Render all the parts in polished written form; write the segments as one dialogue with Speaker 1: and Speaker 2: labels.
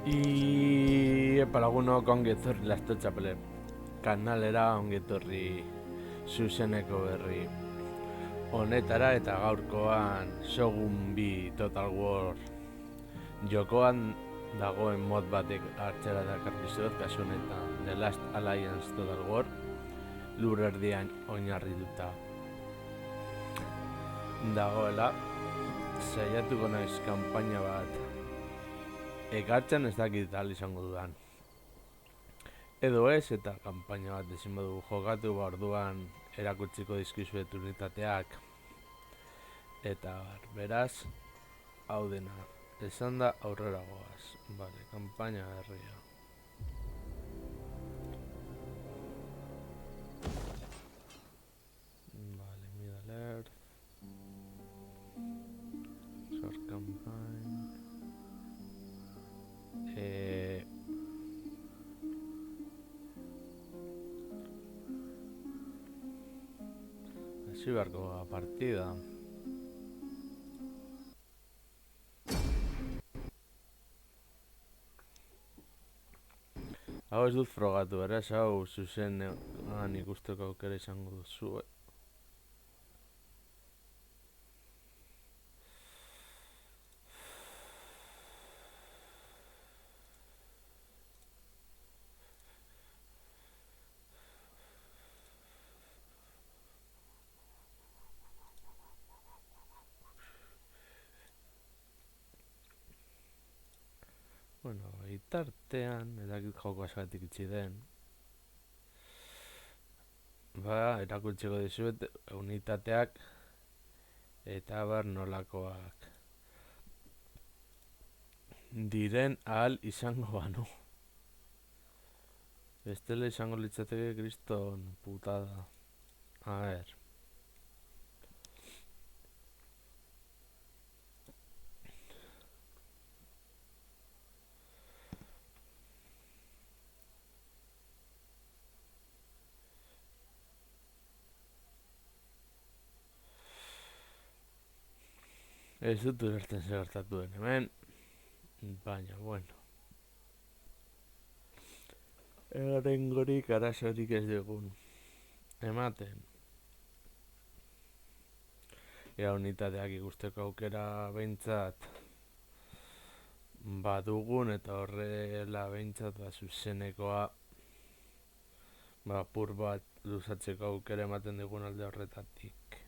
Speaker 1: Epa lagunok ongi etorri Lasto Txapele kanalera, ongi etorri zuzeneko berri honetara, eta gaurkoan Shogun 2 Total War jokoan dagoen mod batek hartzera dakarri zuet, kasu honetan The Last Alliance Total War lur erdian oinarrituta dagoela. Saiatuko naiz kanpaina bat ekartzen, ez dakit ahal izango dudan edo ez, eta kanpaina bat ezin badugu jokatu, orduan erakutsiko dizkizuet unitateak eta beraz, hau dena esan da aurrera goaz. Vale, kanpaina herria. Vale, Middle Earth. Short campaign. Hasi beharko partida. Hau ez dut frogatu, beraz, hau zuzenean ikusteko aukera izango duzu. Bueno, itartean, edakit joko askatik itxi den, erakutsiko dizuet unitateak eta bar nolakoak diren ahal izango banu. Bestela izango litzateke kriston putada. A ver. Ez dut ulertzen zer gertatu den hemen, baina, bueno. Erarengorik arazorik ez dugun ematen. Ea unitateak ikusteko aukera behintzat badugun, eta horrela behintzat zuzenekoa apur bat luzatzeko aukera ematen digun alde horretatik.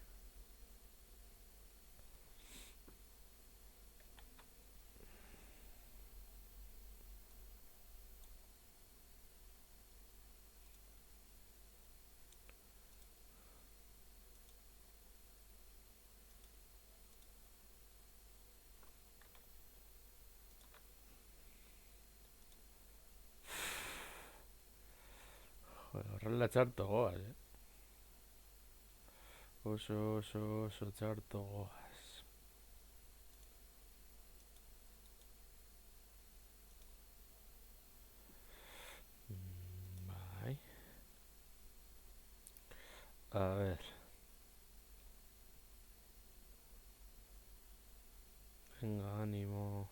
Speaker 1: Horrela txarto goaz, Oso txarto goaz. Bai. A ver. Venga, ánimo.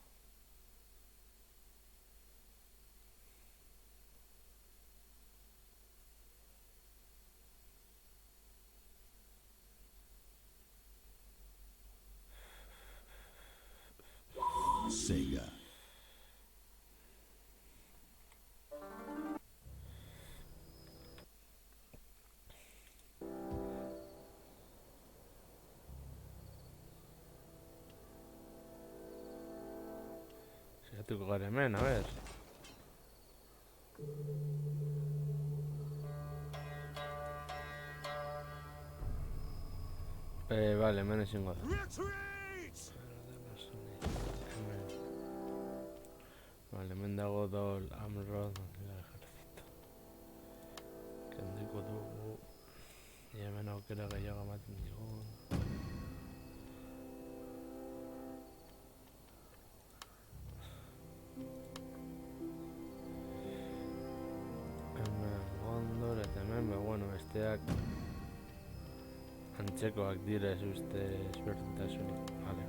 Speaker 2: Sega.
Speaker 1: Saiatuko gara hemen, a ver. Vale, hemen ezingo da. Vale, hemen dago Dol Amrod ejército. Kenduko dugu. Hemen aukera gehiago ematen digun. Hemen Gondor eta hemen, bueno, besteak antzekoak dira, ez uste ezberdintasunik. Vale.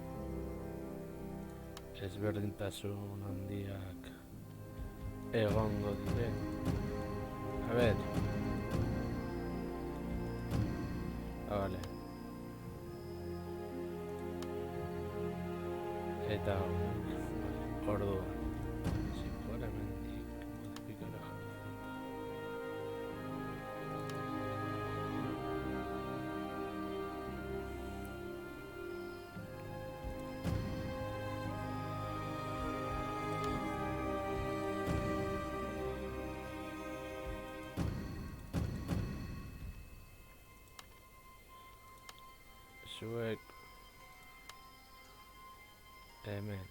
Speaker 1: Ezberdintasun handiak egongo diren. A ver. Vale. Eta orduan. Si fuera hemendik modifikara zuek hemen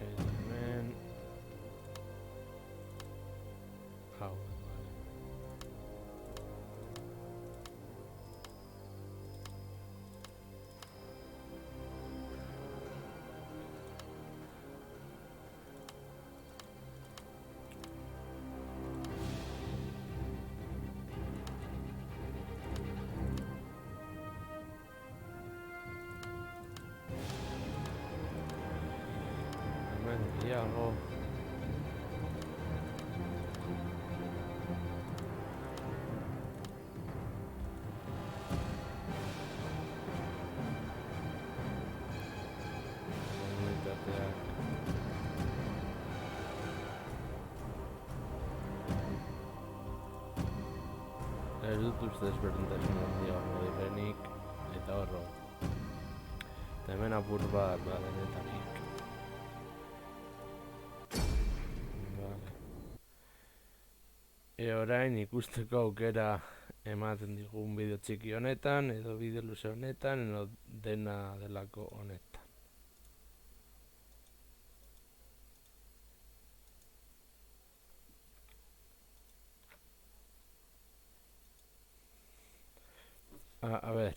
Speaker 1: hemen hau hemen gehiago unitateak ez dut uste ezberdintasun handiago direnik eta horro eta hemen apur bat badenetarik. Vale. Orain ikusteko aukera ematen digun bideo txiki honetan edo bideo luze honetan edo dena delako honetan. A ver.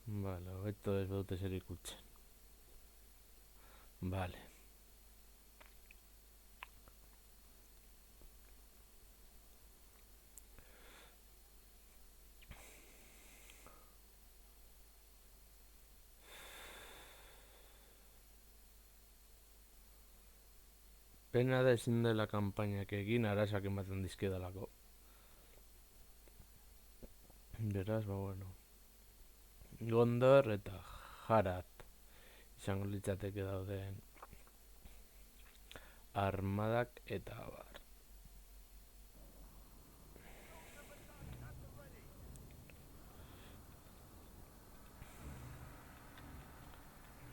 Speaker 1: Vale, hobeto ez dute zer ikutzen. Vale. Pena da ezin dela kanpainak egin arasak ematen dizkidalako. Beraz, ba bueno. Gondor eta Harat izango litzateke dauden armadak eta abar.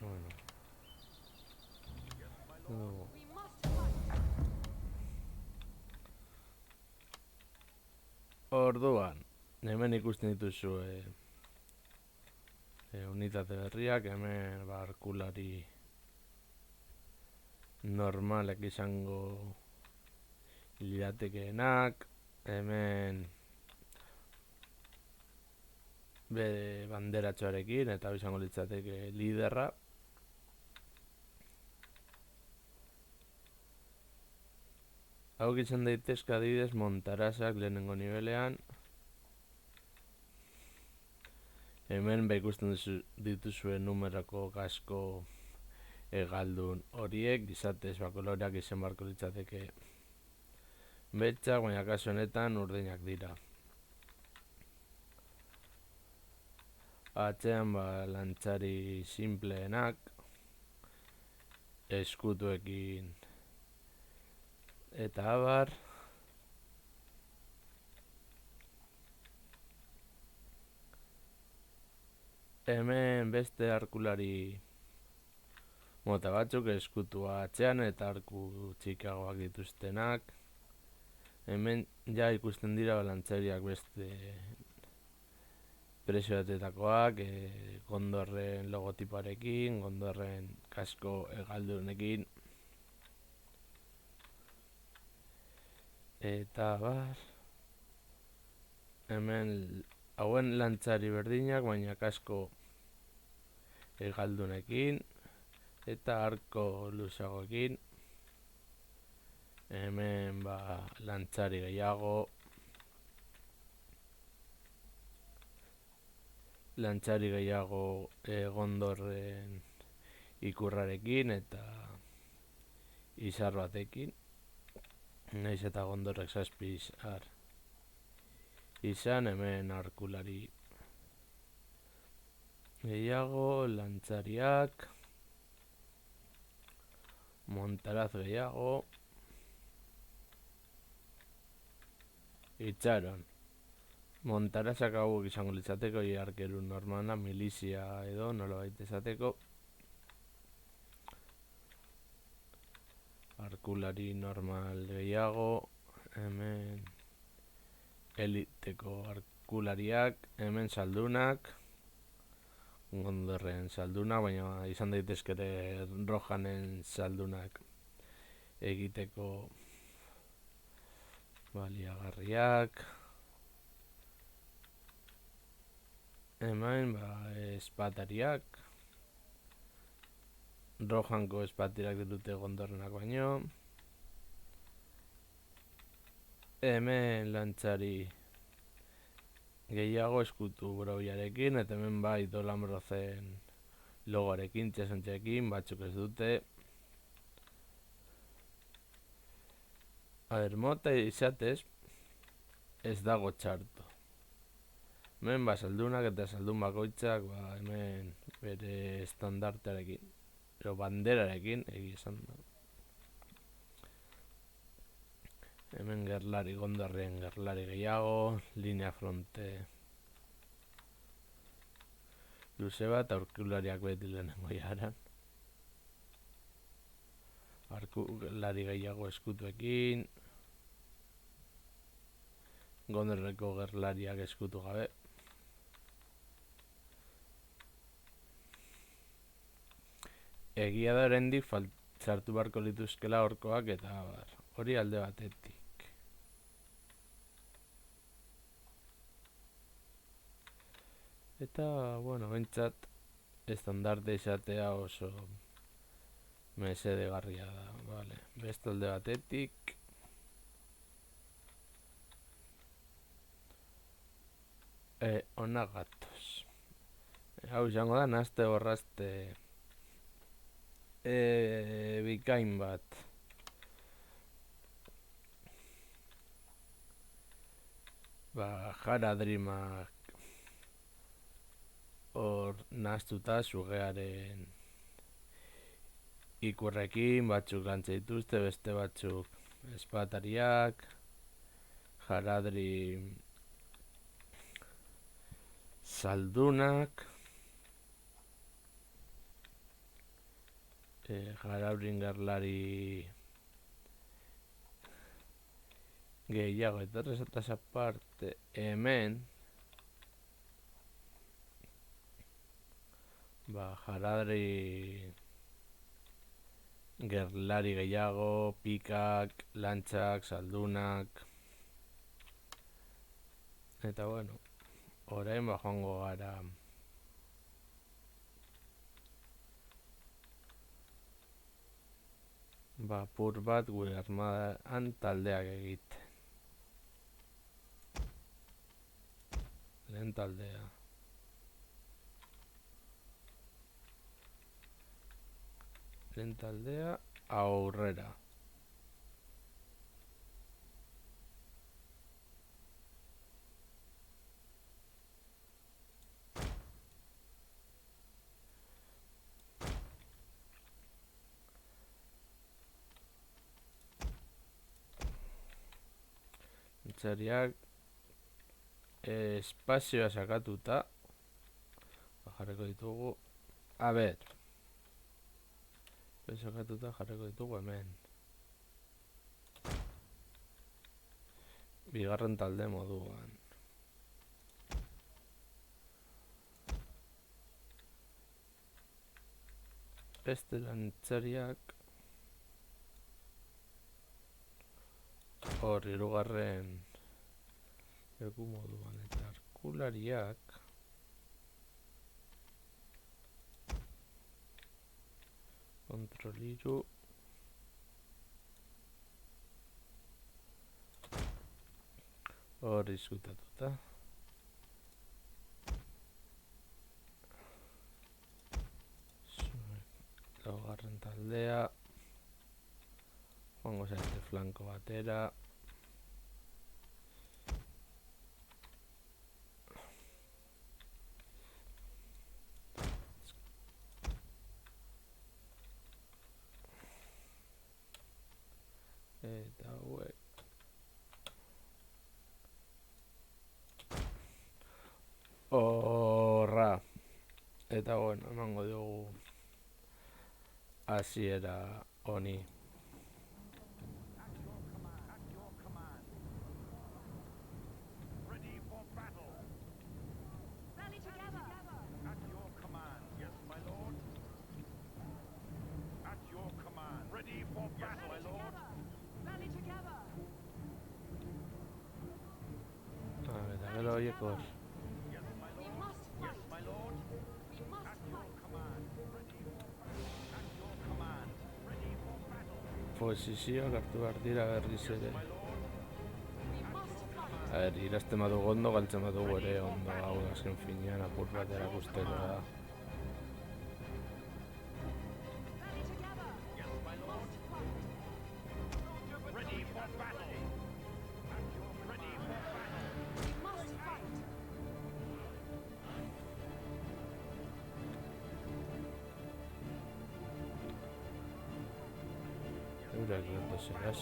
Speaker 1: Bueno. Orduan, hemen ikusten dituzu unitate berriak, hemen barkulari normalak izango liratekeenak, hemen bere banderatxoarekin eta izango litzateke liderra. Hau izan daitezke adibidez Montarazak lehenengo nibelean. Hemen ikusten dituzuen numerako gasko egaldun horiek, gizatez bakoloreak izan barko litzateke betxak, baina kasu honetan urdinak dira. Atzean lantzari simpleenak, eskutuekin eta abar. Hemen beste arkulari mota batzuk, eskutua atzean eta arku txikagoak dituztenak. Hemen ja ikusten dira lantzariak espresioetetakoak, Gondorren logotipoarekin, Gondorren kasko hegaldunekin. Eta bar, hemen hauen lantzari berdinak, baina kasko hegaldunekin. Eta arko luzagoekin. Hemen lantzari gehiago. Lantzari gehiago Gondorren ikurrarekin eta izar batekin. Naiz eta Gondorrek 7 izar izan, hemen arkulari gehiago, lantzariak, montaraz gehiago, itxaron. Montarazak hauek izango litzateko, arkeru normala, milizia edo, nolabait esateko. Arkulari normal gehiago, hemen eliteko arkulariak, hemen saldunak, Gondorren saldunak, baina izan daitezkere Rojanen saldunak egiteko baliagarriak. Hemen espatariak, Rojanko espatirak ditute Gondorrenak baino. Hemen lantzari gehiago eskutu broiarekin, eta hemen Dolambrozen logoarekin, txasontxekin, batzuk ez dute. Mota izatez, ez dago txarto. Hemen saldunak eta saldun bakoitzak hemen bere estandartearekin, pero banderarekin egia esan da. Hemen gerlari, Gondorren gerlari gehiago, linea fronte luze bat, aurkulariak beti lehenengo jaran. Arkulari gehiago eskutuekin, Gondorreko gerlariak eskutu gabe. Egia da oraindik sartu beharko lituzkela horkoak eta hori alde batetik. Eta, bueno, bentsat estandarte izatea oso mesedegarria da, vale. Beste alde batetik. Ona gatoz. Hau izango da, nazte borrazte bikain bat. Jaradrimak hor naztuta sugearen ikurrekin, batzuk lantze dituzte, beste batzuk espatariak, jaradri saldunak, jarabrin gerlari gehiago, eta horretaz aparte hemen jaradri gerlari gehiago, pikak, lantzak, saldunak. Eta bueno, orain joango gara pur bat gure armadan taldeak egiten. Lehen taldea. Lehen taldea aurrera. Lantzariak espazioa sakatuta jarriko ditugu. A ber, sakatuta jarriko ditugu hemen. Bigarren talde moduan. Beste lantzariak hor hirugarren leku moduan, eta arkulariak kontroliru hor izutatuta. Laugarren taldea joango zaite flanko batera. Eta hauek horra. Eta bueno, emango dugu hasiera honi. Eta gero horiek hor. Posizioak hartu behar dira berriz ere. Irazten badugu ondo, galtzen badugu ere ondo, hau da azken finean apur bat erakusteko da. Eurak gertu zeraz.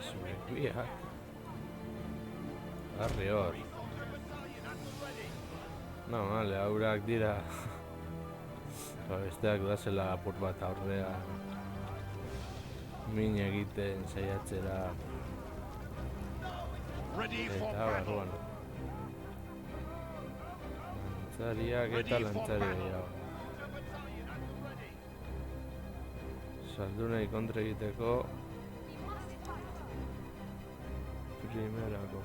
Speaker 1: Zuek biak. Harri hor. Normale, haurak dira. Besteak dazela apur bat aurrean. Min egiten saiatzera. Eta barruan. Lantzariak eta lantzari gehiago. Saldunei kontra egiteko primerako.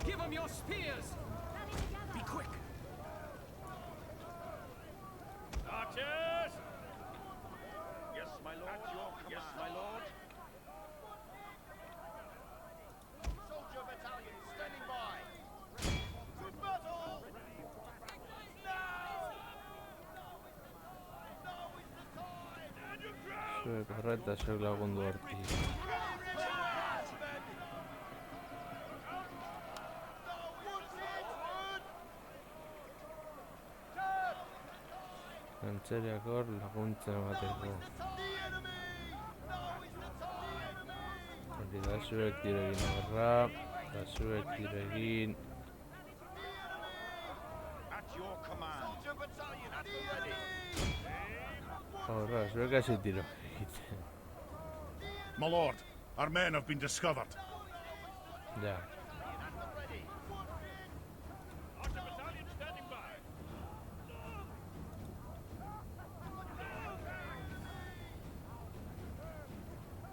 Speaker 2: Give them your spears! Be quick!
Speaker 3: Archers! Yes, my lord. Yes, my lord. Soldier battalion standing by. To battle! Now! Now is the time! Underground!
Speaker 1: Zuek horreta zuek lagundu hortik. Lantzariak hor laguntza emateko. Hori da zuek tiro egin horra, eta zuek tiro egin. Horra, zuek hasi tiro egiten.
Speaker 4: My lord, our men have been discovered.
Speaker 1: Ya.
Speaker 3: At the ready. Archer battalion standing by.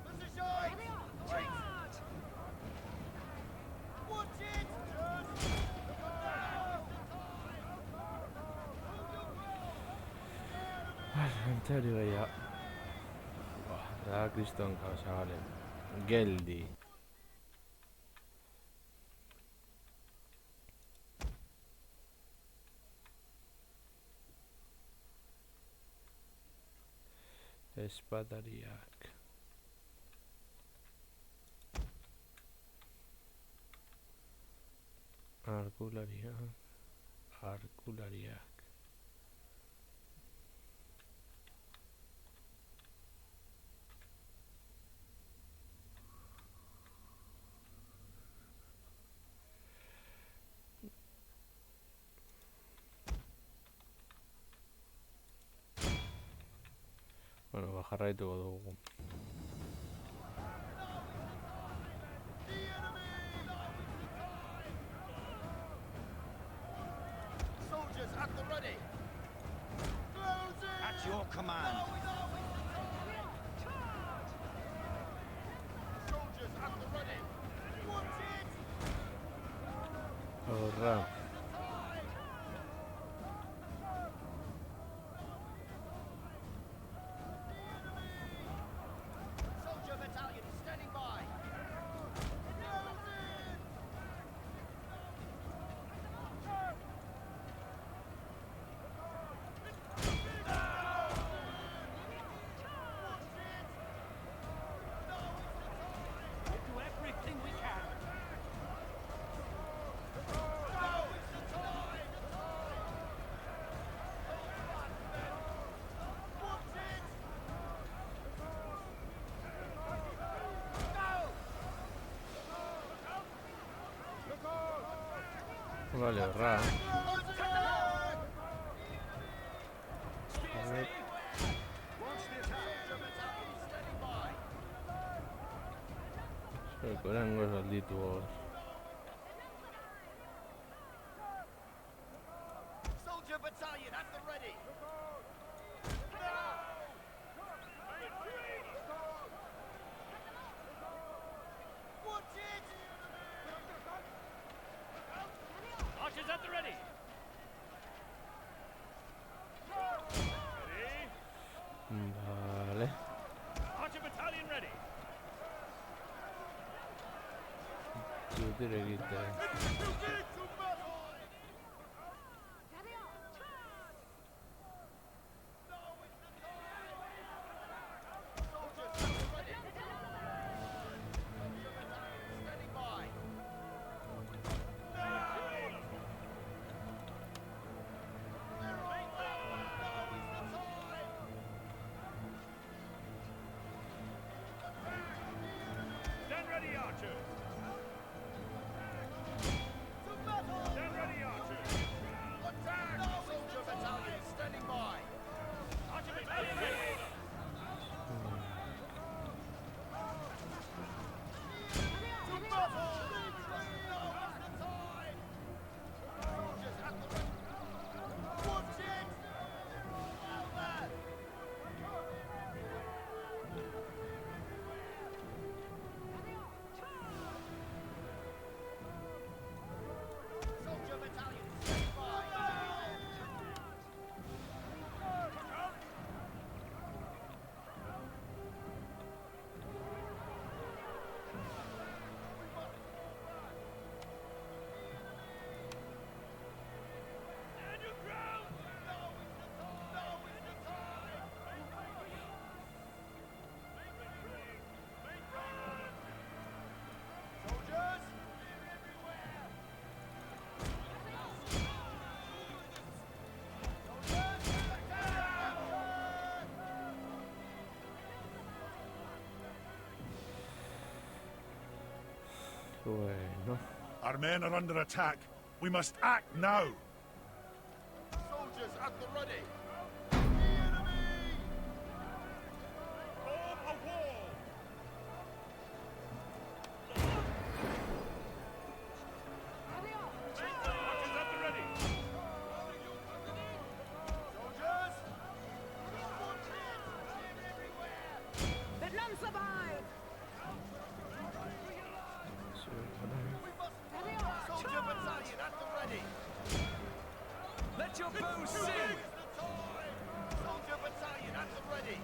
Speaker 3: Position! Wait! Watch it!
Speaker 1: Anterior ja... Tää Kriston kanssa oli Geldi. Espadariak. Arkulariak. Arkulariak. Bueno, jarraituko dugu.
Speaker 3: Soldiers at the ready. Closing!
Speaker 4: At your command.
Speaker 3: Soldiers at the ready. Watch it!
Speaker 1: Ahorra.
Speaker 3: Soldier battalion standing by.
Speaker 2: We'll do everything we can.
Speaker 1: Vale, ahorra. A ver. Korango salditu.
Speaker 3: Soldier battalion at the ready. Watch it! Archers at the ready. Ready?
Speaker 1: Vale.
Speaker 3: Archer battalion ready.
Speaker 1: Yo diré que te...
Speaker 3: Stand ready, archers! Stand ready, archers! Attack! Soldier battalion standing by! Archer battalion ready! To battle! Now is the time! Soldiers at the ready! Watch it! Well done! Soldier battalion, stand by! Stand your ground! Now is the time! Now is the time! Soldiers! Everywhere!
Speaker 1: Bueno.
Speaker 5: Our men are under attack. We must act now.
Speaker 3: Soldiers at the ready! The enemy! Form a wall! your bow sing! Soldier battalion at the ready!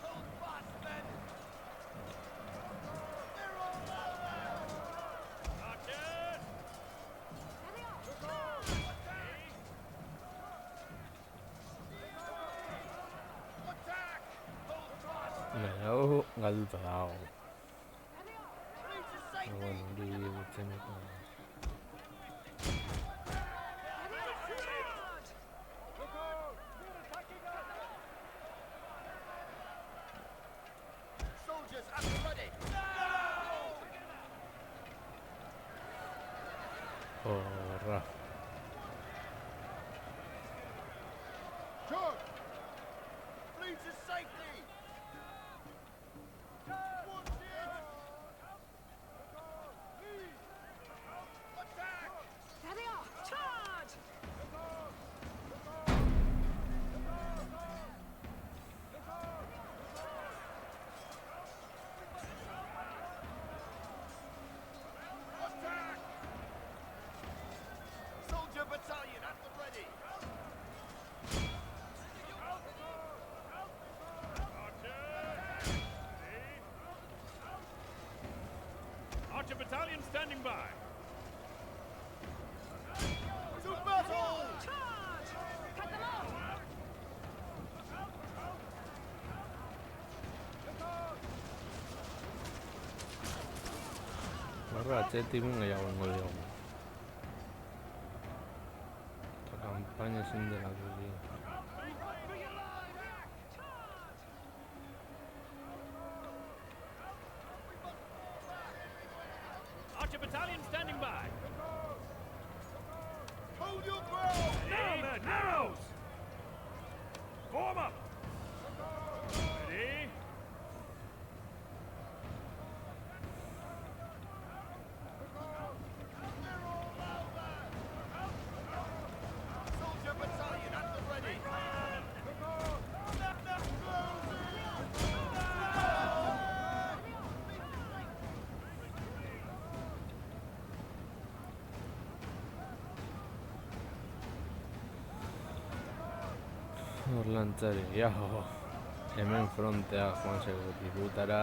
Speaker 3: Hold fast, men! They're all over! Archers! Attack! Hold fast!
Speaker 1: Nago galduta dago.
Speaker 3: Flee to
Speaker 1: Baina,
Speaker 3: safety!
Speaker 1: bueno, hori gutzeneko.
Speaker 3: Soldiers at the ready!
Speaker 1: Horra.
Speaker 3: Charge! Flee to safety! Watch it! Attack!
Speaker 4: Charge!
Speaker 3: Attack! Soldier battalion at the ready!
Speaker 2: Archer battalion standing by.
Speaker 3: To battle!
Speaker 4: Charge! Cut them off!
Speaker 1: Horra, atxetik gehiago ingo diogu. Eta kampaina ezin delako egin.
Speaker 2: Archer battalion standing by.
Speaker 3: Hold your ground!
Speaker 2: Now, men, arrows! Form up! Ready?
Speaker 3: They're all over! Soldier battalion at the ready!
Speaker 1: Orlantzari, jaho. Hemen frontea joan zego dirutara.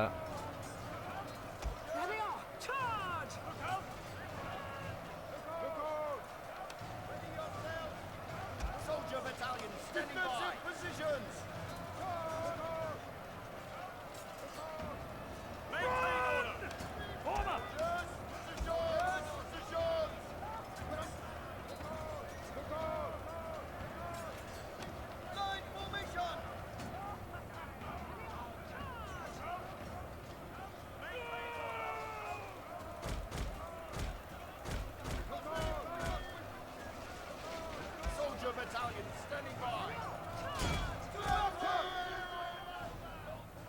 Speaker 4: Charge!
Speaker 3: Soldier battalion standing by! Positions!
Speaker 2: Maintain order! Form up!
Speaker 3: Line formation! Soldier battalion standing by!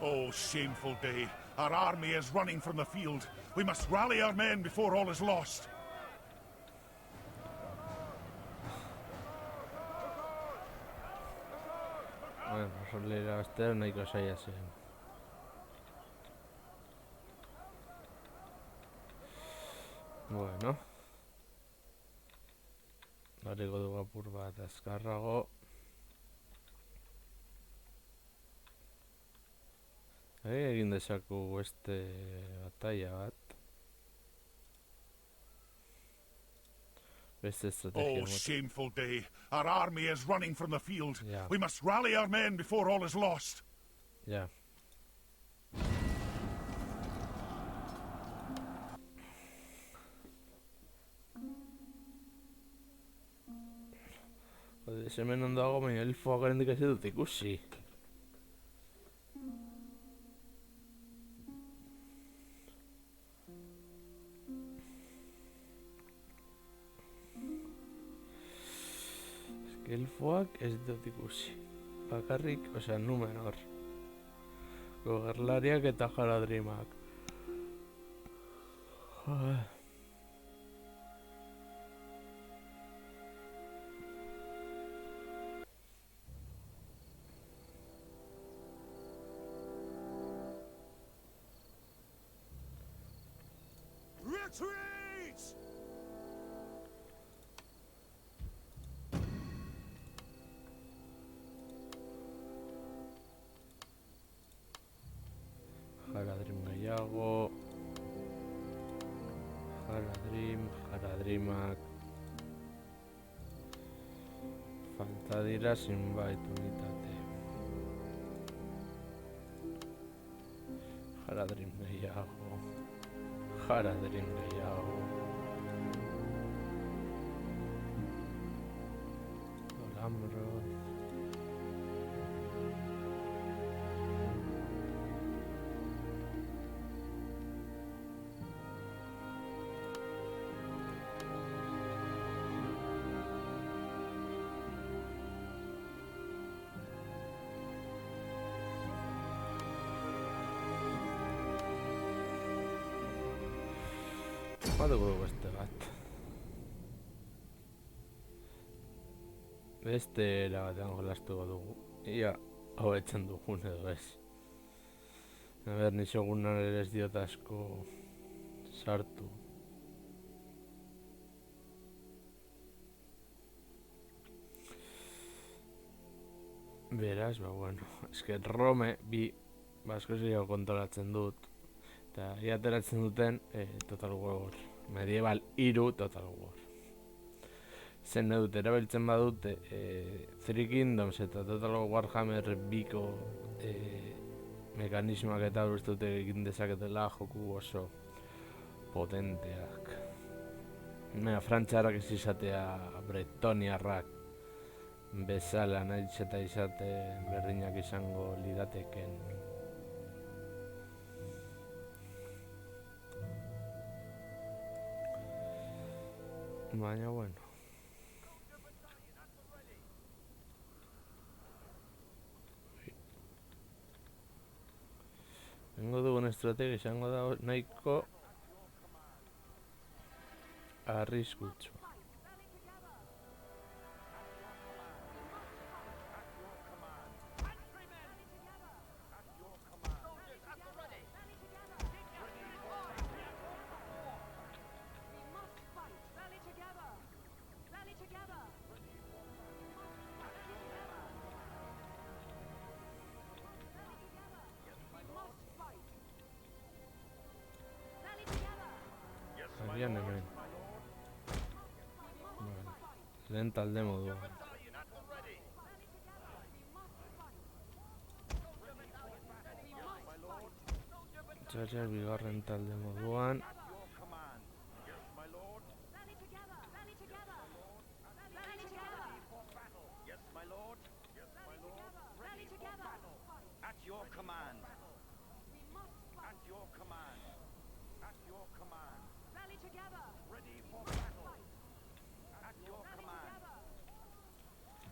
Speaker 5: Oh, shameful day. Our army is running from the field. We must rally our men before all is lost.
Speaker 1: Bueno, hori irabaztea nahiko zaila zen. Bueno. Harriko dugu apur bat azkarrago. Egin dezaku beste batalla bat. Beste estrategia
Speaker 5: Oh,
Speaker 1: bat.
Speaker 5: shameful day. Our army is running from the field.
Speaker 1: Yeah.
Speaker 5: We must rally our men before all is lost.
Speaker 1: Ja. Jode, hemen ondo dago, baina elfoak garendik ez dut ikusi. Elfoak ez dut ikusi. Bakarrik, osea, Numenor. Gogerlariak eta Haradrimak. Joder.
Speaker 3: Retreat!
Speaker 1: Haradrim gehiago. Haradrimak. Falta dira zenbait unitate. Haradrim gehiago. Alhambra. Badugu beste bat. Beste era batean jolastuko dugu. Ia hobetzen dugun edo ez. Ni segunan ere ez diot asko sartu. Beraz, bueno, eske Rome bi basko zio kontrolatzen dut. Eta ateratzen duten Total War Medieval 3 Total War. Zen dut erabiltzen badute Three Kingdoms eta Total Warhammer 2ko mekanismoak eta uste dute egin dezaketela joku oso potenteak. Frantziarrak ez izatea bretoniarrak bezala nahi eta izate berdinak izango lirateken. Baina, bueno. Tengo dugun estrategia izango da nahiko arriskutsu. Agian hemen. Lehen talde moduan. Txarriak bigarren talde moduan.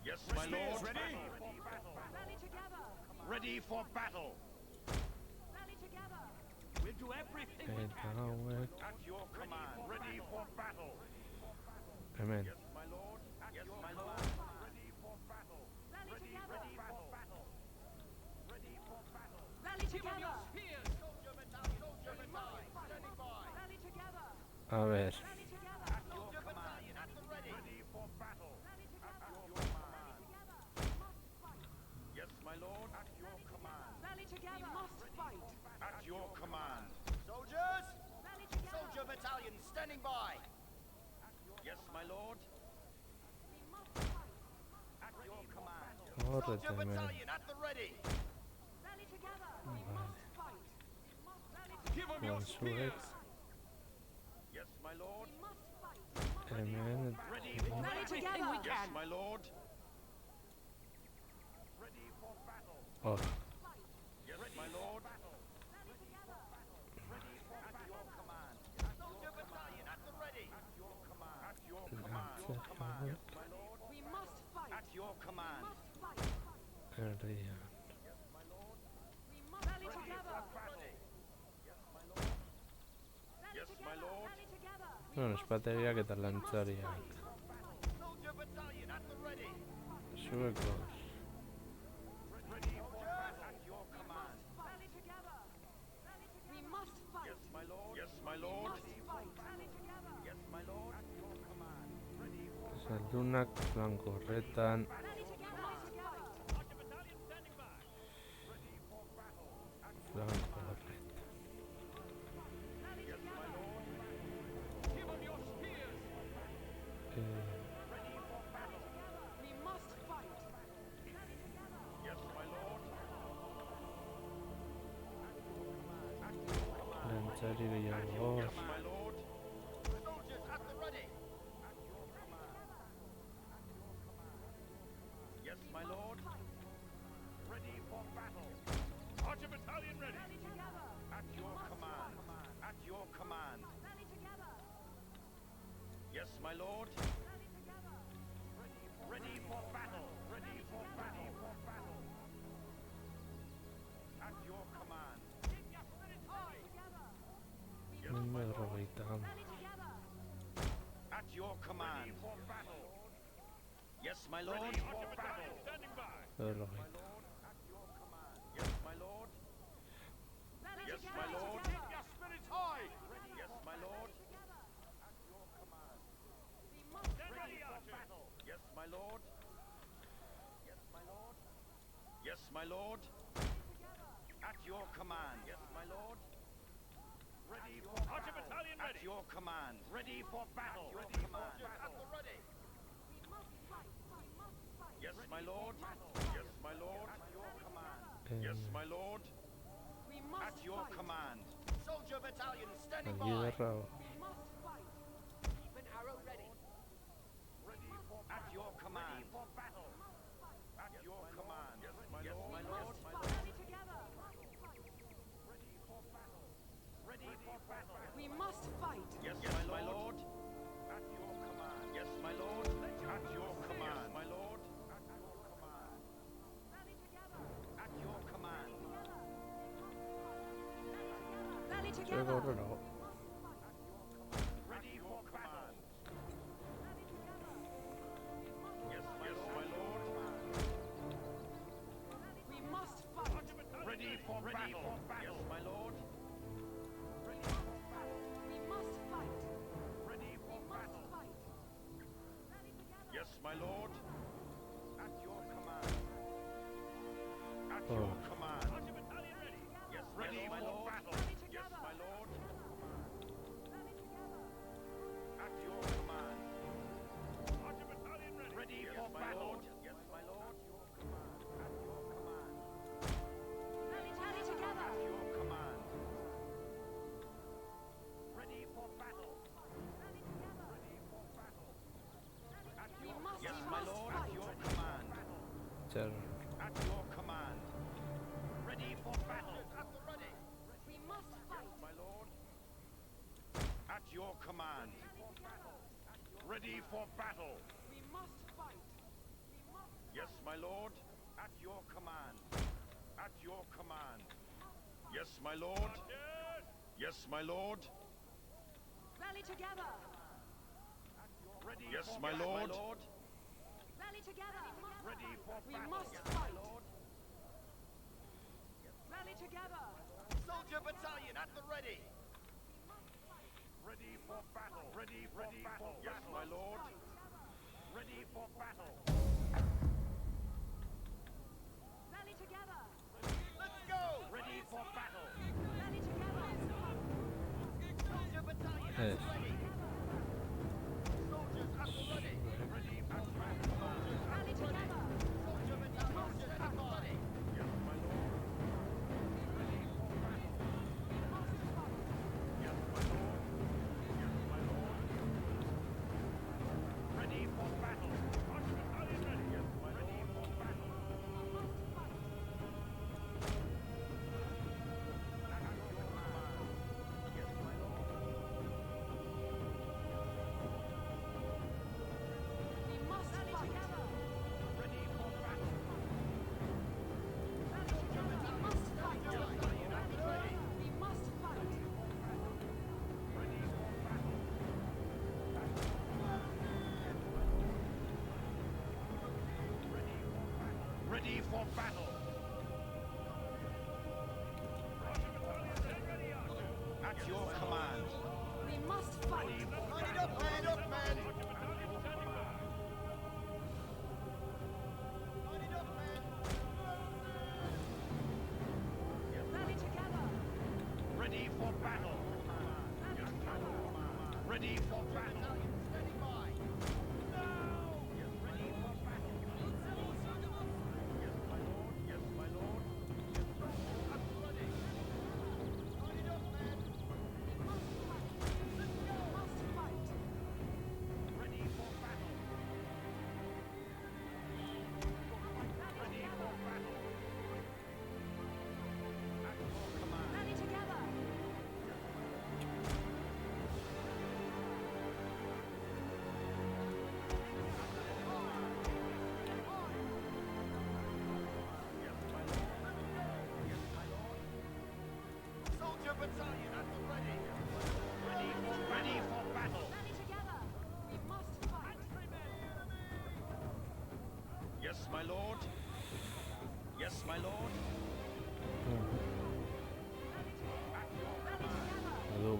Speaker 3: Yes, my lord. Ready? Ready for battle.
Speaker 2: We'll do everything we
Speaker 1: Eta
Speaker 2: can.
Speaker 1: hauek.
Speaker 3: At your command. Ready for battle.
Speaker 1: Hemen.
Speaker 3: Yes, my lord. Yes, my lord. Ready for battle. Ready for battle. Ready for battle.
Speaker 4: Rally
Speaker 2: Give 'em
Speaker 4: together!
Speaker 2: your spears.
Speaker 3: Soldier battalion, standing by.
Speaker 4: Rally together!
Speaker 1: A ver.
Speaker 4: Rally together!
Speaker 3: Soldier battalion at the ready. Ready for battle.
Speaker 4: Rally together!
Speaker 3: At your command. Yes, my lord. At your command.
Speaker 4: Rally together! We must fight!
Speaker 3: At your command. Soldiers!
Speaker 4: Rally together!
Speaker 3: Soldier battalion, standing by. Yes, my lord.
Speaker 4: We must fight!
Speaker 3: At your command.
Speaker 1: Horreta
Speaker 3: Soldier
Speaker 1: hemen.
Speaker 3: battalion at the ready.
Speaker 4: Rally together! We must fight! Rally together!
Speaker 2: Give 'em your
Speaker 1: Zuek.
Speaker 2: spears.
Speaker 3: Yes, my lord.
Speaker 4: We must fight!
Speaker 1: Hemen.
Speaker 3: Ready for
Speaker 4: Rally
Speaker 2: Everything
Speaker 4: together!
Speaker 2: we
Speaker 3: Yes,
Speaker 2: can.
Speaker 3: my lord. Ready for battle.
Speaker 1: Hor.
Speaker 3: Yes, my lord.
Speaker 4: Rally together!
Speaker 3: Ready for at your command. Soldier battalion at the ready. At your command. At your command. Your command. Yes, my lord.
Speaker 4: We must fight!
Speaker 3: At your command.
Speaker 4: Must fight!
Speaker 1: Herrian.
Speaker 4: We must rally together!
Speaker 3: Ready. Yes, my lord.
Speaker 4: Rally
Speaker 3: Yes, my
Speaker 4: together!
Speaker 3: lord.
Speaker 4: Rally together!
Speaker 1: Bueno, espategiak eta lantzariak.
Speaker 3: Soldier battalion at the ready.
Speaker 1: Zuekos.
Speaker 3: Ready for battle. At your command.
Speaker 4: Rally together! Rally together! We must fight!
Speaker 3: Yes, my lord. Yes, my lord.
Speaker 4: Must fight! Rally together!
Speaker 3: Yes, my lord. At your command. Ready for
Speaker 1: Zaldunak flanko horretan.
Speaker 4: Rally together! Must fight!
Speaker 2: Archer battalion standing by.
Speaker 3: ready for battle. At
Speaker 1: Flanko horretan. Askari gehiago.
Speaker 3: My lord. Soldiers at the ready. Yes, my lord. Ready for battle. Archer battalion ready.
Speaker 4: Rally together.
Speaker 3: At your command. At your command.
Speaker 4: Rally together.
Speaker 3: Yes, my lord.
Speaker 4: Rally together.
Speaker 3: Ready for battle. Ready for battle. At your command. Keep your spirits high.
Speaker 4: Together.
Speaker 1: Mime berrogeita.
Speaker 4: Rally together.
Speaker 3: At your command. Ready for battle. Yes, my lord. Ready for battle. Standing by.
Speaker 1: Berrogeita.
Speaker 3: At your command. Yes, my lord.
Speaker 4: Rally
Speaker 3: Yes,
Speaker 4: together.
Speaker 3: my lord.
Speaker 4: Together.
Speaker 3: Keep your spirits high. Yes, my lord.
Speaker 4: Together.
Speaker 3: At your command.
Speaker 4: We must
Speaker 3: Ready for battle. Yes, my lord. Yes, my lord. Yes, my lord.
Speaker 4: together.
Speaker 3: At your command. Yes, my lord. Ready for Archer battalion ready. At your command. Ready for battle. At your command. At the ready.
Speaker 4: We must fight. We must fight.
Speaker 3: Yes, my lord. Yes, my lord. At your command. Yes,
Speaker 1: Eh,
Speaker 3: my lord.
Speaker 4: We must
Speaker 3: At your
Speaker 4: fight.
Speaker 3: command. Soldier battalion standing
Speaker 1: Aquí guerra.
Speaker 4: We must fight. Keep an arrow ready.
Speaker 3: Ready for at your command. Ready for battle. At your command. Yes, my lord. My lord. My lord.
Speaker 4: Rally together.
Speaker 3: Ready for battle. Ready for battle.
Speaker 4: We must fight.
Speaker 3: Yes, my lord. At your command. Yes, my lord. At your command. My lord. At your command.
Speaker 4: Rally together.
Speaker 3: At your command.
Speaker 4: Rally
Speaker 1: Zer
Speaker 4: together.
Speaker 1: gaur erago.
Speaker 3: Ready for battle. Yes, my lord.
Speaker 4: We must fight.
Speaker 3: Ready for battle. Yes, my lord.
Speaker 4: We must fight.
Speaker 3: Ready for
Speaker 4: We must
Speaker 3: battle.
Speaker 4: fight. Rally together.
Speaker 3: Yes, my lord. At your command. At your command. Yes, ready for battle. Yes, my lord.
Speaker 4: Rally together.
Speaker 3: At your command. Ready for battle. Yes, my lord. At your command.
Speaker 4: Rally together.
Speaker 3: At your command. Ready for battle.
Speaker 4: Rally together.
Speaker 3: Ready for battle. At
Speaker 4: We
Speaker 3: your
Speaker 4: must,
Speaker 3: yes,
Speaker 4: we
Speaker 3: my
Speaker 4: must
Speaker 3: lord.
Speaker 4: fight.
Speaker 3: At your command.
Speaker 1: Zer.
Speaker 3: At your command. Ready for battle. At the ready.
Speaker 4: We must fight.
Speaker 3: My lord. At your command. Ready for battle.
Speaker 4: We must fight. We must.
Speaker 3: Yes, my lord. At your command. At your command. Yes, my lord. Yes, my lord.
Speaker 4: Rally together.
Speaker 3: Ready yes, my lord.
Speaker 4: Rally together.
Speaker 3: Ready for
Speaker 4: We
Speaker 3: battle.
Speaker 4: must
Speaker 3: Yes,
Speaker 4: fight.
Speaker 3: my lord.
Speaker 4: Rally together.
Speaker 3: Soldier battalion at the ready. Ready for battle. Ready for battle. Yes, my lord. Ready for battle.
Speaker 4: Rally together.
Speaker 3: Let's go. Ready for battle.
Speaker 4: Rally together.
Speaker 3: Soldier battalion at
Speaker 1: Ez.
Speaker 3: the ready. Soldiers at the ready. Ready for battle.
Speaker 4: Rally together.
Speaker 3: Soldier battalion standing by. Yes, my lord. Ready for battle.
Speaker 4: We must fight.
Speaker 3: Yes, my lord. Yes, my lord. Ready for battle. Archer battalion ready. Yes, my lord. Ready for battle.
Speaker 4: We must fight.
Speaker 3: At your command. Yes, my lord.
Speaker 4: We must fight. Together.
Speaker 3: Ready for battle.
Speaker 4: Rally together. We must fight.
Speaker 3: Battalion at the ready.
Speaker 4: We must fight.
Speaker 3: Ready for battle. Ready for battle. At your command.
Speaker 4: We must fight.
Speaker 3: Line it up, man. Line it up, man.
Speaker 4: Rally together.
Speaker 3: Ready for battle. Ready for battle. Standing by. Ready for battle. Yes, my lord. Yes, my lord. At the ready. Line it up, man.
Speaker 4: We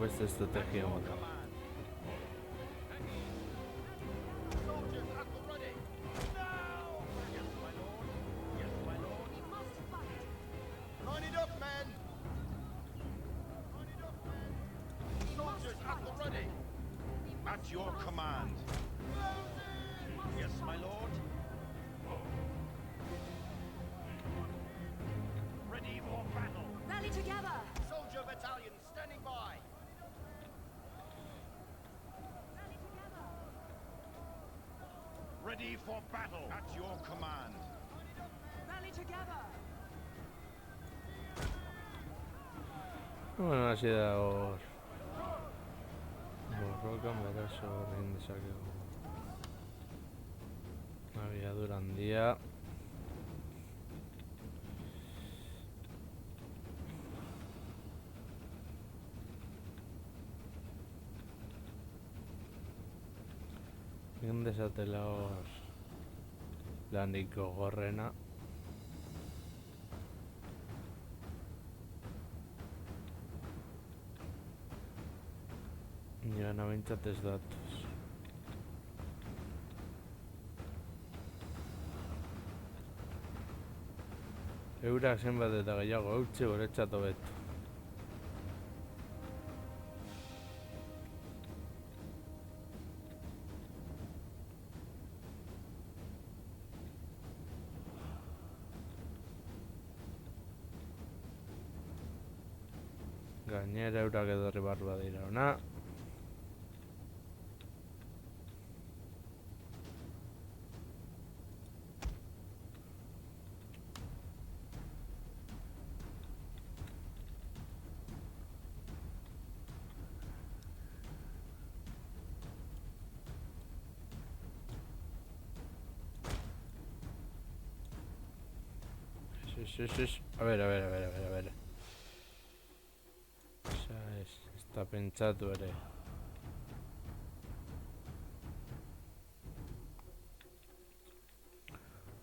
Speaker 1: beste estrategia mota.
Speaker 3: Soldiers at the ready. Now! Yes, my lord. Yes, my lord.
Speaker 4: We must fight.
Speaker 3: Line it up, men. Line it up, men. Soldiers at the ready. At your command. Yes, my lord. Ready for battle.
Speaker 4: Rally together.
Speaker 3: Soldier battalion standing by.
Speaker 4: Rally together.
Speaker 3: Ready for battle. At your command.
Speaker 4: Rally together.
Speaker 1: Bueno, hasi da hor borrokan beraso egin dezakegu abiadura handia. Egin dezatela hor lanik gogorrena. Joana behintzat ez datoz. Eurak zenbat eta gehiago eutxe guretzat hobeto. Gainera eurak edorri barba dira ona. Sí. A ver. Osea, ez da pentsatu ere.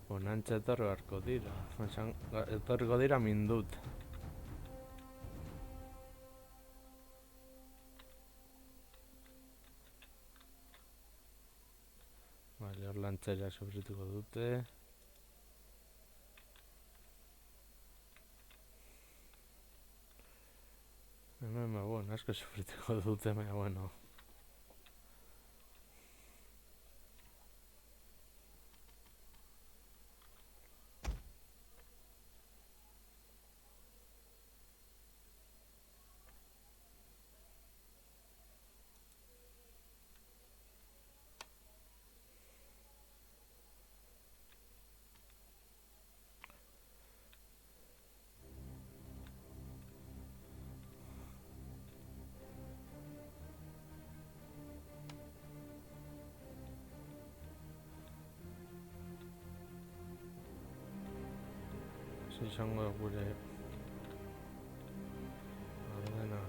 Speaker 1: Honantza etorri beharko dira. Etorriko dira mindut. Vale, hor lantzaileak sufrituko dute. Hemen, bueno, asko sufrituko dute, baina, bueno. Izango gure ordena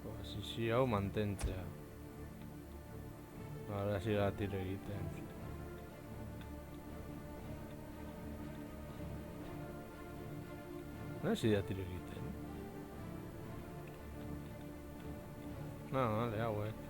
Speaker 1: posizio hau mantentzea. Ahora sí da tiro egiten. No si da tiro egiten. No, vale, hauek.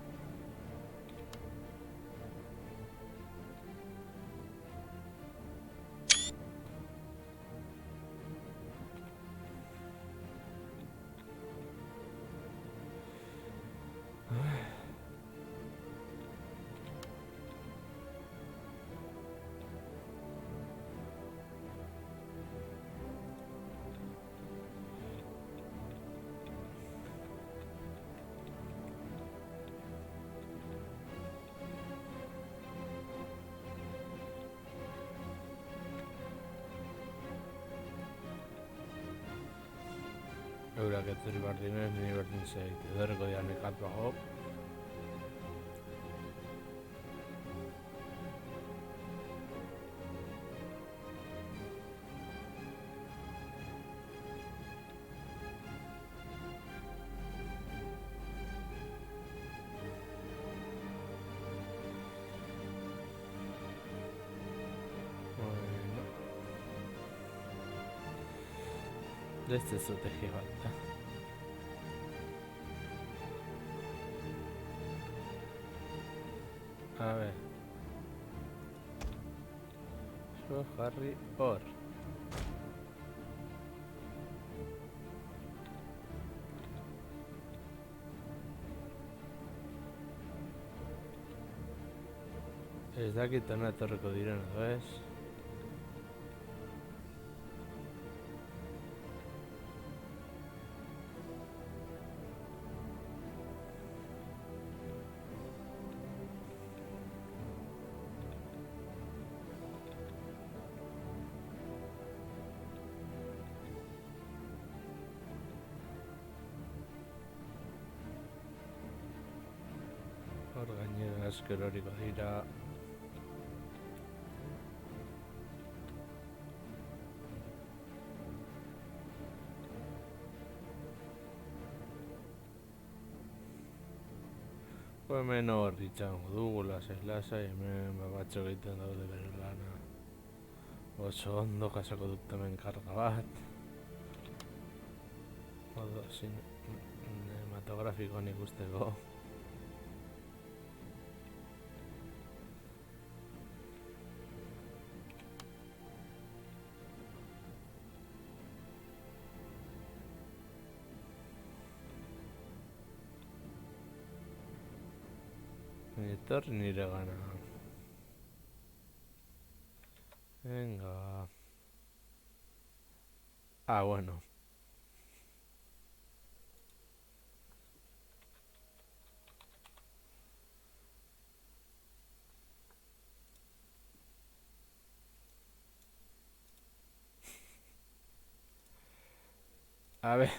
Speaker 1: Eurak etorri behar dinez, nire berdin zait. Edorreko dira nekatuago. Beste estrategia bat da. A ver. Zuek jarri hor. Ez dakit hona etorriko diren edo ez. Hor gainera asker horiko dira. Hemen hor itxango dugu lasai, hemen batzuk egiten daude bere lana. Oso ondo kasako dut hemen karga bat. Odo, cinematografikoan ikusteko. Etorri nire gana. Venga. Ah, bueno. A ver.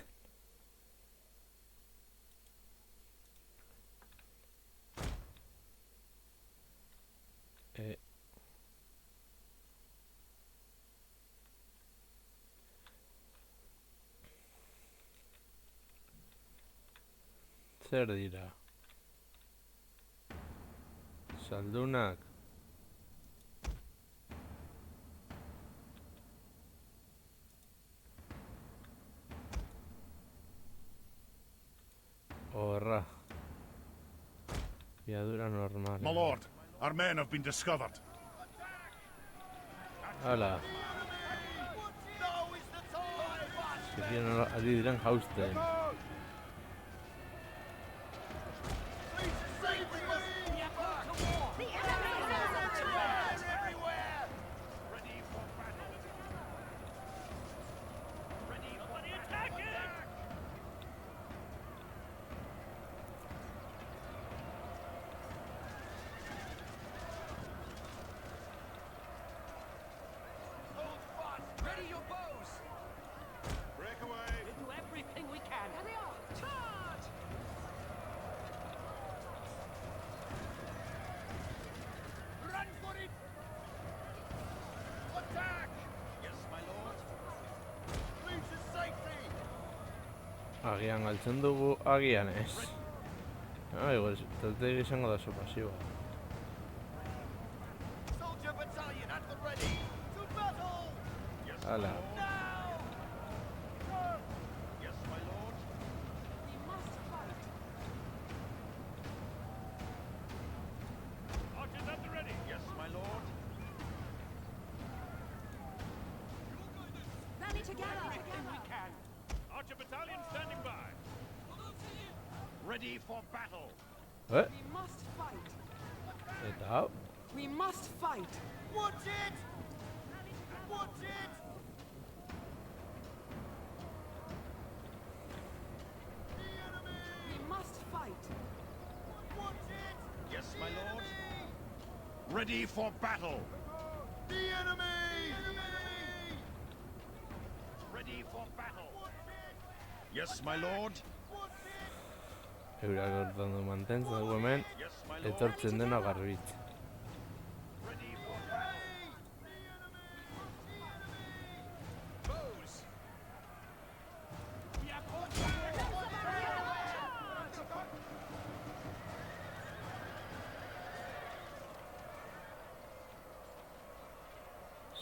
Speaker 1: Zer dira? Saldunak? Horra. Piadura normal.
Speaker 5: My lord, our men have been discovered.
Speaker 1: Hala. Ziren ari diren jausten.
Speaker 2: Ready your bows!
Speaker 3: Break away.
Speaker 2: We'll do everything we can. Here they are! Charge!
Speaker 3: Run for it! Attack! Yes, my lord. Lead to safety!
Speaker 1: Agian galtzen dugu, agian ez. Igual, taltegi izango da pasiboa.
Speaker 3: Soldier battalion at the ready! To battle! Yes,
Speaker 1: Hala.
Speaker 3: now! Yes, my lord.
Speaker 4: We must fight.
Speaker 3: Archers at the ready! Yes, my lord.
Speaker 4: Rally together.
Speaker 2: Everything we can.
Speaker 3: Archer battalion standing by. Ready for battle.
Speaker 1: Eh?
Speaker 4: We must fight.
Speaker 1: Eta hau?
Speaker 4: We must fight.
Speaker 3: Watch it! Watch it! The enemy!
Speaker 4: We must fight.
Speaker 3: Watch it! Yes, my lord. Ready for battle. The enemy! Ready for battle. Yes, my lord.
Speaker 1: Eurak hortan du mantentzen dugu hemen,
Speaker 3: Yes, my lord.
Speaker 1: etortzen dena garbitz.
Speaker 3: Ready for battle.
Speaker 2: Bows! We are caught.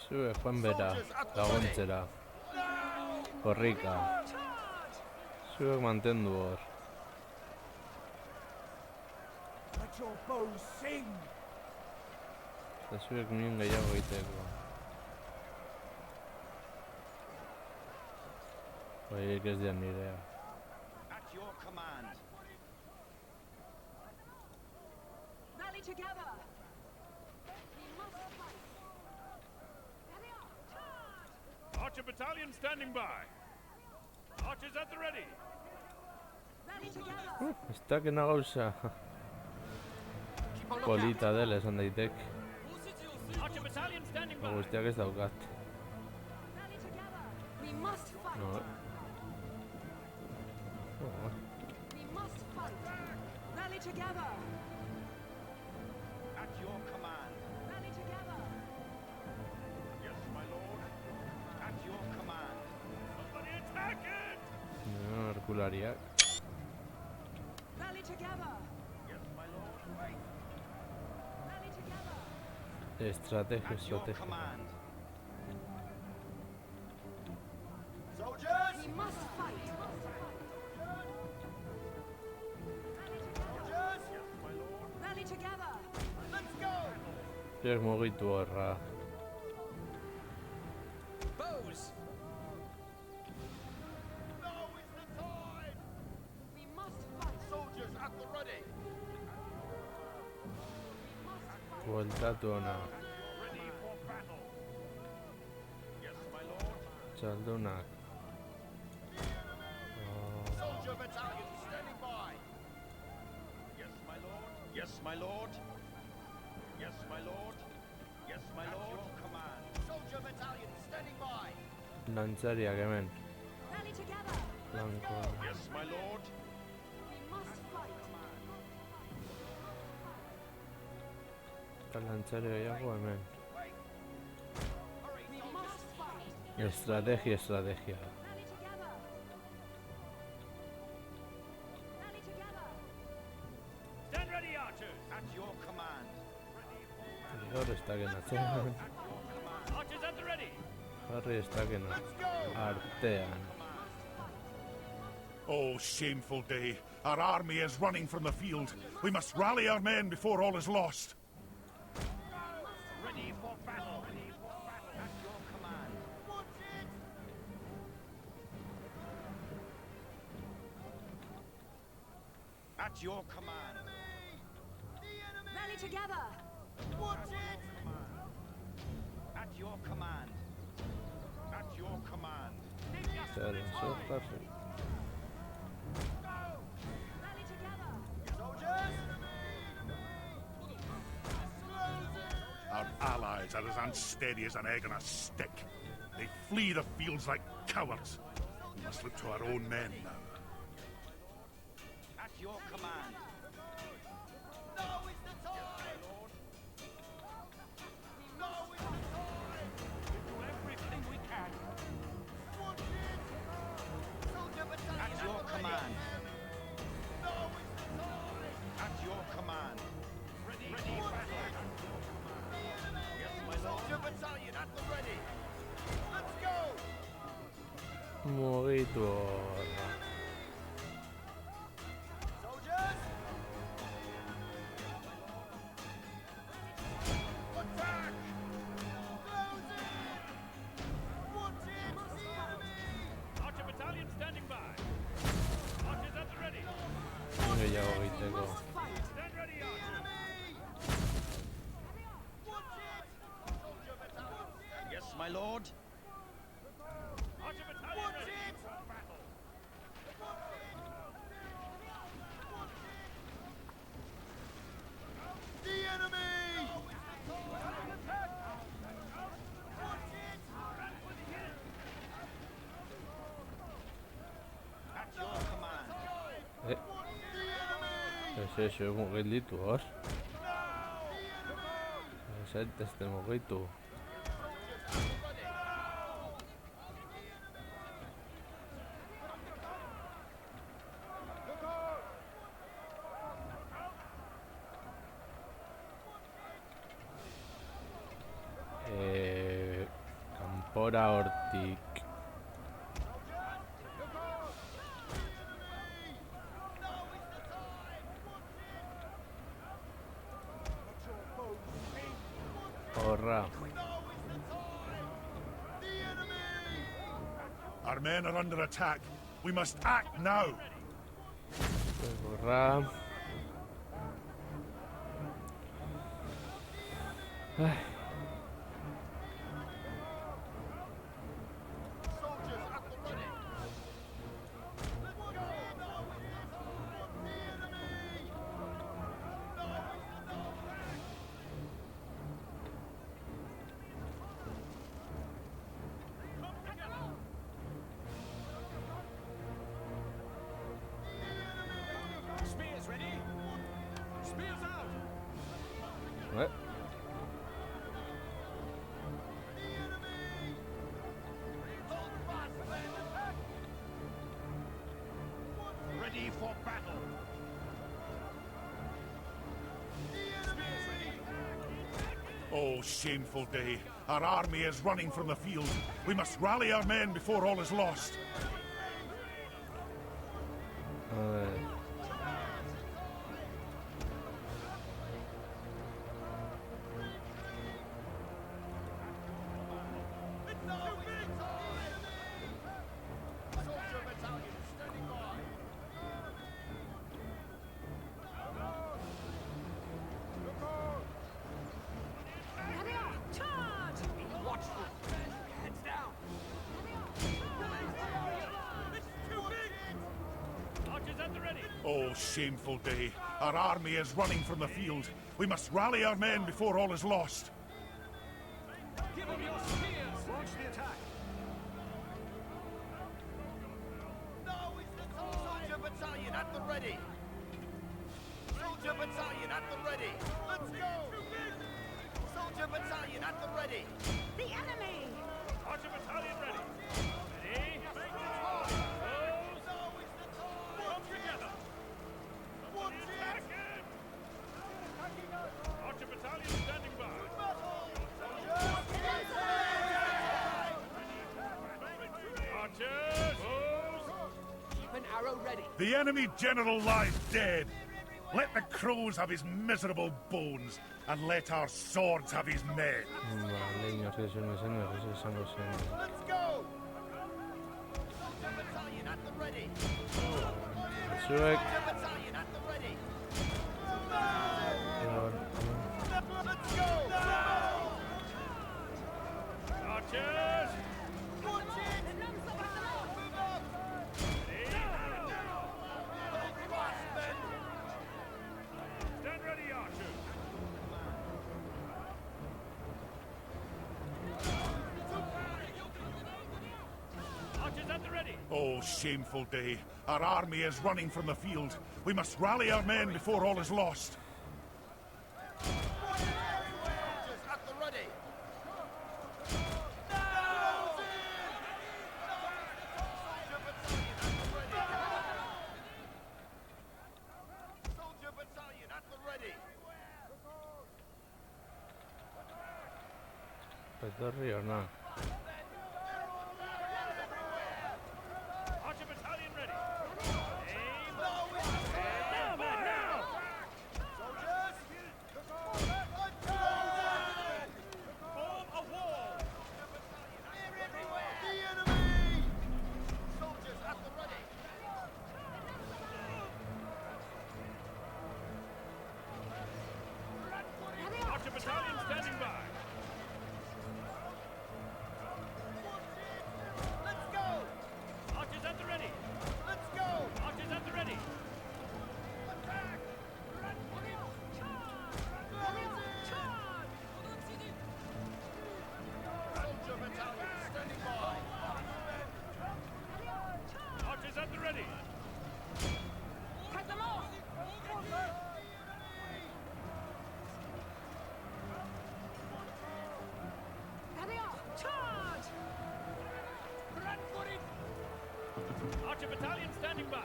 Speaker 1: Zue, joan bera, laguntzera. Korrika. Zuek mantendu hor.
Speaker 2: Let your bows sing!
Speaker 1: Eta zuek min gehiago egiteko. Horiek ez dian nirea.
Speaker 3: At your command.
Speaker 4: Rally together. We must fight. There they are. Charge!
Speaker 5: Archer battalion standing by. Archers at the ready.
Speaker 4: Rally together.
Speaker 1: Ez dakena gauza
Speaker 2: Keep on lookout.
Speaker 1: polita dela esan daitek.
Speaker 5: Archer battalion standing by.
Speaker 1: Guztiak ez daukat.
Speaker 4: Rally together. We must fight.
Speaker 1: No. Oh.
Speaker 4: We must fight. Rally together.
Speaker 3: At your command.
Speaker 4: Rally together.
Speaker 3: Yes, my lord. At your command.
Speaker 5: Somebody attack it!
Speaker 1: No, arkulariak.
Speaker 4: Rally together.
Speaker 3: Yes, my lord. Wait.
Speaker 4: Rally together.
Speaker 1: Estrategia,
Speaker 3: At your
Speaker 1: estrategia.
Speaker 3: command.
Speaker 2: Soldiers!
Speaker 4: We must fight.
Speaker 2: Soldiers!
Speaker 3: Yes, my lord.
Speaker 4: Rally together.
Speaker 2: Let's go!
Speaker 1: Ziak mugitu horra.
Speaker 2: Bows!
Speaker 3: Now is the time.
Speaker 4: We must fight.
Speaker 3: Soldiers at the ready.
Speaker 1: Bueltatu ona.
Speaker 3: Ready for battle. Yes, my lord.
Speaker 1: Txaldunak.
Speaker 3: Soldier battalion standing by. Yes, my lord. Yes, my lord. Yes, my lord. Yes, my lord. At your command. Soldier battalion standing by.
Speaker 1: Lantzariak hemen.
Speaker 4: Rally together.
Speaker 1: Lanko.
Speaker 3: Yes, my lord.
Speaker 4: We must fight.
Speaker 1: Eta lantzari gehiago hemen.
Speaker 4: We must fight.
Speaker 1: Estrategia, estrategia.
Speaker 4: Rally together. Rally together.
Speaker 5: Stand ready, archers.
Speaker 3: At your command.
Speaker 1: Gaur ez daken atzean.
Speaker 5: Archers at the ready.
Speaker 1: Jarri ez dakena. Artean.
Speaker 5: Oh, shameful day. Our army is running from the field. We must rally our men before all is lost.
Speaker 3: Ready for battle. Ready for battle. At your command. Watch it. At your command.
Speaker 4: Rally together.
Speaker 3: Watch it. At your command. At your command.
Speaker 1: Zeren zo jarri.
Speaker 4: Rally together.
Speaker 2: Soldiers!
Speaker 5: Our allies are as unsteady as an egg on a stick. They flee the fields like cowards. We must look to our own men now.
Speaker 3: At your command.
Speaker 2: Now is the time! Now is the time!
Speaker 3: Do everything we can.
Speaker 2: Watch it! Soldier battalion
Speaker 3: At your
Speaker 2: the ready.
Speaker 3: command.
Speaker 2: Now is the time!
Speaker 3: At your command. Ready for battle. Yes, my lord.
Speaker 2: Soldier battalion at the ready! Let's go!
Speaker 1: Mugitu horra.
Speaker 2: Soldiers! Attack! Close in! Watch it! The enemy!
Speaker 5: Archer battalion standing by. Archers at the ready.
Speaker 1: Gehiago
Speaker 4: We
Speaker 1: egiteko.
Speaker 4: must fight.
Speaker 5: Stand ready, archers.
Speaker 2: Enemy! Watch it! Soldier battalion!
Speaker 3: Yes, my lord.
Speaker 5: Archer battalion
Speaker 2: Watch
Speaker 5: ready.
Speaker 2: it!
Speaker 5: Battle.
Speaker 2: The enemy!
Speaker 3: At your command.
Speaker 1: Eh, ez ez, mugitu hor. Ez ez mugitu. Kanpora hortik.
Speaker 5: Our men are under attack. We must act now.
Speaker 1: Corra. Ay,
Speaker 2: Soldiers at the ready. Let's go. The enemy.
Speaker 3: Spears ready? Spears out!
Speaker 1: ouais.
Speaker 2: Hold fast, men.
Speaker 3: Ready for battle!
Speaker 5: Oh, shameful day. Our army is running from the field. We must rally our men before all is lost.
Speaker 1: A ver.
Speaker 2: Soldier battalion standing by.
Speaker 4: Here they are! Charge!
Speaker 3: Watchful! Heads down! Archers at the ready!
Speaker 5: Oh, shameful day. Our army is running from the field. We must rally our men before all is lost.
Speaker 3: Give them your spears! Launch the attack!
Speaker 2: Now is the time. Soldier battalion at the ready. Soldier battalion at the ready. Let's go. Soldier battalion at the ready.
Speaker 4: The enemy!
Speaker 3: Archer battalion ready! Ready?
Speaker 2: Now is the time.
Speaker 3: Come together!
Speaker 2: Watch it.
Speaker 3: Archer battalion standing by! Archers!
Speaker 6: Keep an arrow ready.
Speaker 5: The enemy general lies dead. Let the crows have his miserable bones, and let our swords have his men.
Speaker 1: Vale, inorkezunek esango zen.
Speaker 2: Let's go. Soldier battalion at the ready.
Speaker 1: Zuek,
Speaker 2: Soldier battalion at the ready. Let's go.
Speaker 3: Archers!
Speaker 2: Watch it. Move up. Hold fast, men.
Speaker 3: Stand ready, archers! Archers at the ready!
Speaker 5: Oh, shameful day. Our army is running from the field. We must rally our men before all is lost.
Speaker 2: Soldiers at the ready. Soldier battalion at the ready. Soldier battalion at the ready.
Speaker 1: etorri ona.
Speaker 3: Archer battalion ready! Aim!
Speaker 2: Now is the time.
Speaker 3: Now, man, now!
Speaker 2: Soldiers. Attack.
Speaker 3: Form a wall!
Speaker 2: They're everywhere. The enemy. Soldiers at the ready.
Speaker 4: Here they are!
Speaker 3: Archer battalion standing by!
Speaker 2: Let's go.
Speaker 3: Archers at the ready!
Speaker 2: Let's go.
Speaker 3: Archers at the ready!
Speaker 2: Attack. Soldier battalion standing by.
Speaker 3: Archers at the ready!
Speaker 4: Cut them off! Here they are! Charge!
Speaker 3: Archer battalion standing by!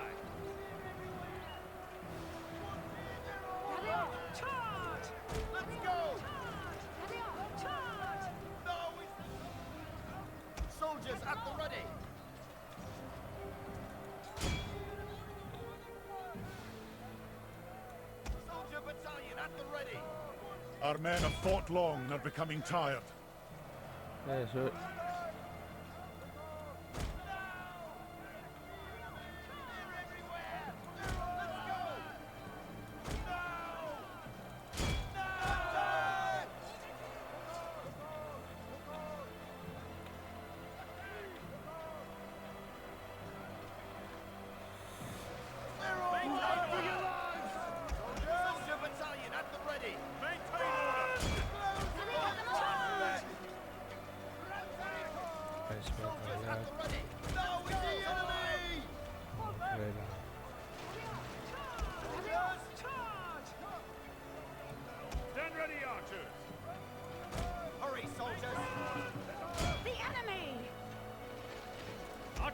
Speaker 4: Here they are! Charge!
Speaker 2: Let's go.
Speaker 4: Here they are! Charge!
Speaker 2: Now is the soldiers at the ready. Soldier battalion at the ready.
Speaker 5: Our men have fought long and are becoming tired.
Speaker 1: Eso,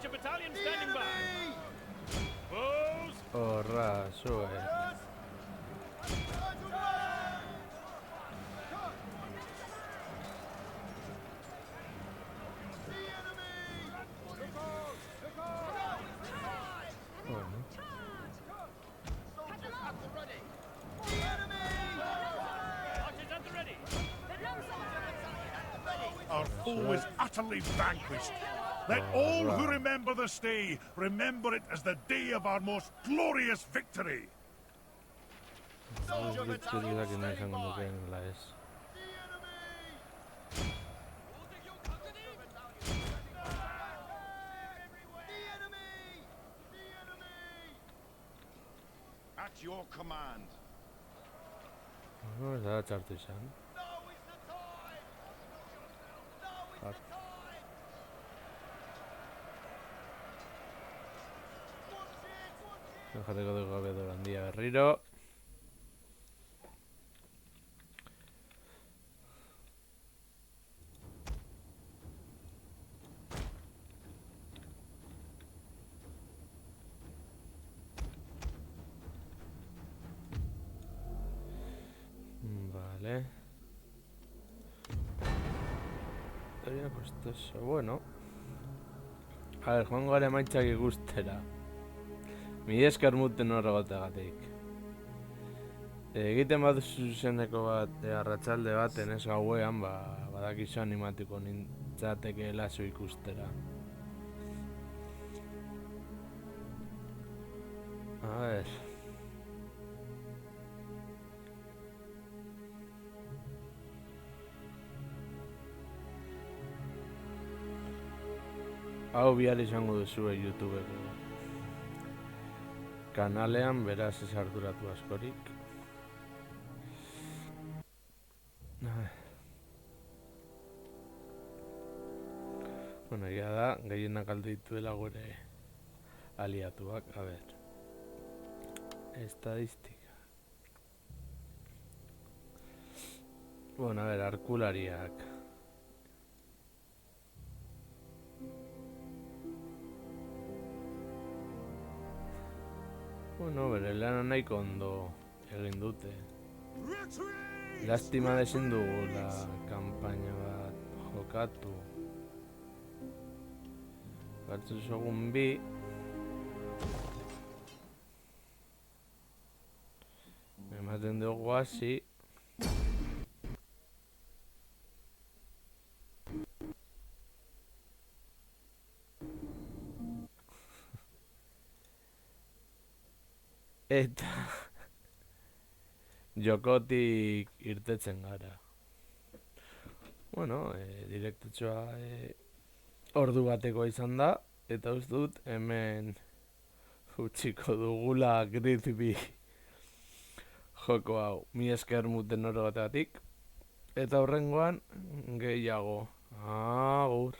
Speaker 3: Soldier battalion standing by. Foes.
Speaker 1: Horra, zuek. Bueno,
Speaker 2: Soldiers at the ready.
Speaker 3: Archers at the ready.
Speaker 5: Our foe is utterly vanquished. Let all who remember this day remember it as the day of our most glorious victory.
Speaker 1: ez bitxuriak ina izango dukeen la ez.
Speaker 3: At your command.
Speaker 1: Ez da txartu izan.
Speaker 2: Now is the time. Now is
Speaker 1: Ah.
Speaker 2: the time.
Speaker 1: Jarriko dugu abiadura handia berriro. Vale. Teoría costoso. Bueno. A ver, joango gara emaitzak ikustera. Mila esker muten horregategatik. Egiten bat zuzeneko bat, arratsalde baten ez gauean, badakizu animatuko nintzatekeela zu ikustera. A ver. Hau bihar izango duzue YouTubeko kanalean, beraz ez arduratu askorik. Bueno, egia da, gehienak alde dituela gure aliatuak, a ber. Estadistika. Bueno, a ber, arkulariak. Bueno, bere lana nahiko ondo egin dute. Lastima desin dugula kanpaina bat jokatu. Gartzu zogun bi. Ematen dugu hasi. Eta jokotik irtetzen gara. Bueno, direktutxoa ordu bateko izan da, eta uste dut hemen utziko dugula Gridby joko hau. Mila esker muten horregategatik, eta horrengoan gehiago. Agur.